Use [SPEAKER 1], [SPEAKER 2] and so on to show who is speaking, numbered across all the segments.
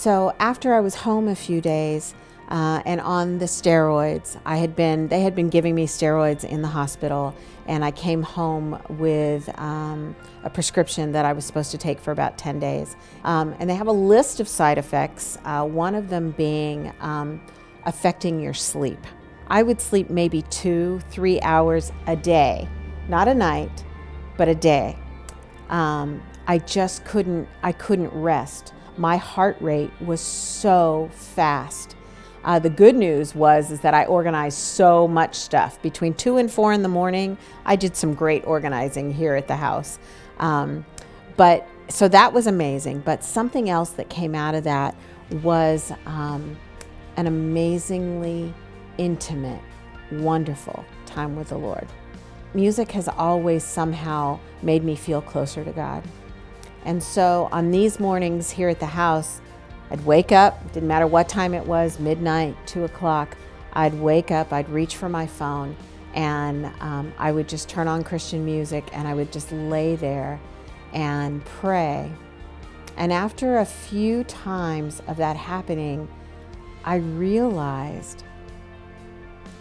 [SPEAKER 1] So after I was home a few days and on the steroids, they had been giving me steroids in the hospital, and I came home with a prescription that I was supposed to take for about 10 days. And they have a list of side effects, one of them being affecting your sleep. I would sleep maybe 2-3 hours a day, not a night, but a day. I couldn't rest. My heart rate was so fast. The good news is that I organized so much stuff. Between 2 and 4 in the morning, I did some great organizing here at the house. So that was amazing. But something else that came out of that was an amazingly intimate, wonderful time with the Lord. Music has always somehow made me feel closer to God. And so on these mornings here at the house, I'd wake up, didn't matter what time it was, midnight, 2 o'clock, I'd wake up, I'd reach for my phone, and I would just turn on Christian music, and I would just lay there and pray. And after a few times of that happening, I realized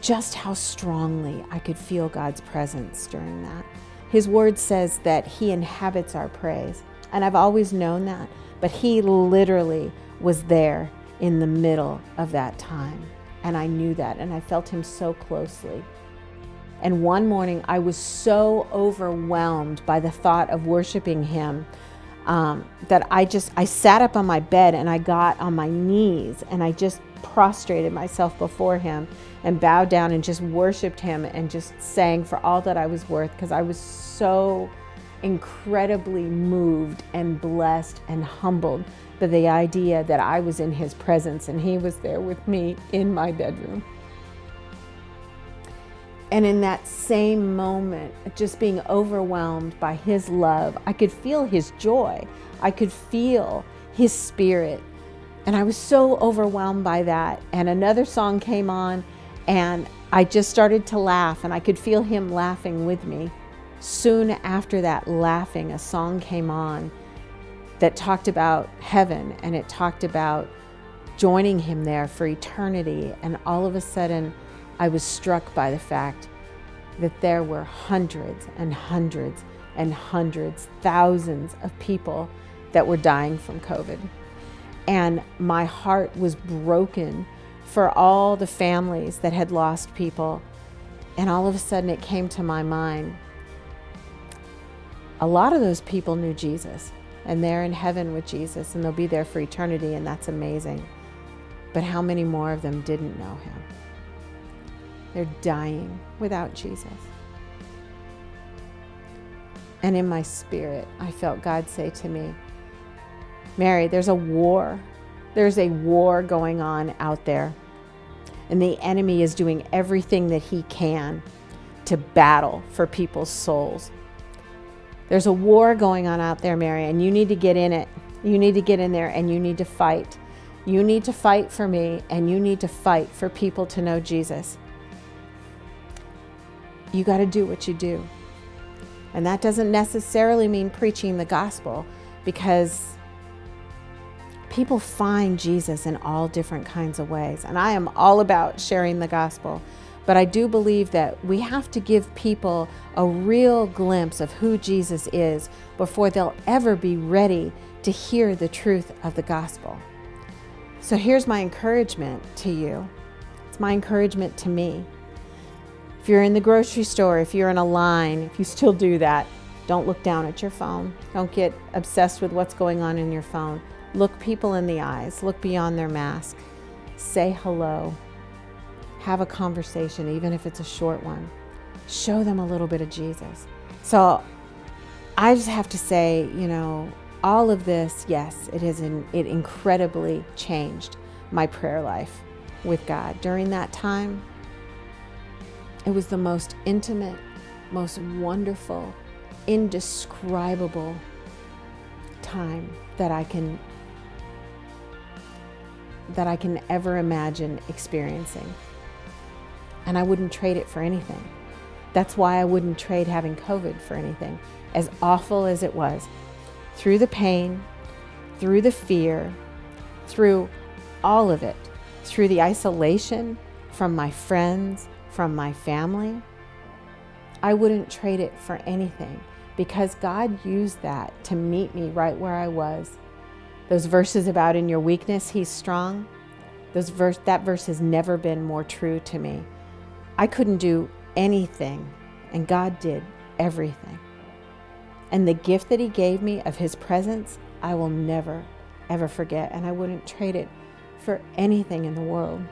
[SPEAKER 1] just how strongly I could feel God's presence during that. His word says that He inhabits our praise. And I've always known that, but He literally was there in the middle of that time. And I knew that, and I felt Him so closely. And one morning I was so overwhelmed by the thought of worshiping Him that I sat up on my bed and I got on my knees and I just prostrated myself before Him and bowed down and just worshiped Him and just sang for all that I was worth, because I was so incredibly moved and blessed and humbled by the idea that I was in His presence and He was there with me in my bedroom. And in that same moment, just being overwhelmed by His love, I could feel His joy. I could feel His Spirit. And I was so overwhelmed by that. And another song came on, and I just started to laugh, and I could feel Him laughing with me. Soon after that laughing, a song came on that talked about heaven, and it talked about joining Him there for eternity. And all of a sudden, I was struck by the fact that there were hundreds and hundreds and hundreds, thousands of people that were dying from COVID. And my heart was broken for all the families that had lost people. And all of a sudden it came to my mind, a lot of those people knew Jesus, and they're in heaven with Jesus, and they'll be there for eternity, and that's amazing. But how many more of them didn't know Him? They're dying without Jesus. And in my spirit, I felt God say to me, Mary, there's a war. There's a war going on out there. And the enemy is doing everything that he can to battle for people's souls. There's a war going on out there, Mary, and you need to get in it. You need to get in there, and you need to fight. You need to fight for me, and you need to fight for people to know Jesus. You got to do what you do. And that doesn't necessarily mean preaching the gospel, because people find Jesus in all different kinds of ways. And I am all about sharing the gospel. But I do believe that we have to give people a real glimpse of who Jesus is before they'll ever be ready to hear the truth of the gospel. So here's my encouragement to you. It's my encouragement to me. If you're in the grocery store, if you're in a line, if you still do that, don't look down at your phone. Don't get obsessed with what's going on in your phone. Look people in the eyes. Look beyond their mask. Say hello. Have a conversation, even if it's a short one. Show them a little bit of Jesus. So I just have to say, all of this, yes, it incredibly changed my prayer life with God. During that time, it was the most intimate, most wonderful, indescribable time that I can ever imagine experiencing. And I wouldn't trade it for anything. That's why I wouldn't trade having COVID for anything. As awful as it was, through the pain, through the fear, through all of it, through the isolation from my friends, from my family. I wouldn't trade it for anything, because God used that to meet me right where I was. Those verses about in your weakness, He's strong, that verse has never been more true to me. I couldn't do anything, and God did everything. And the gift that He gave me of His presence, I will never, ever forget, and I wouldn't trade it for anything in the world.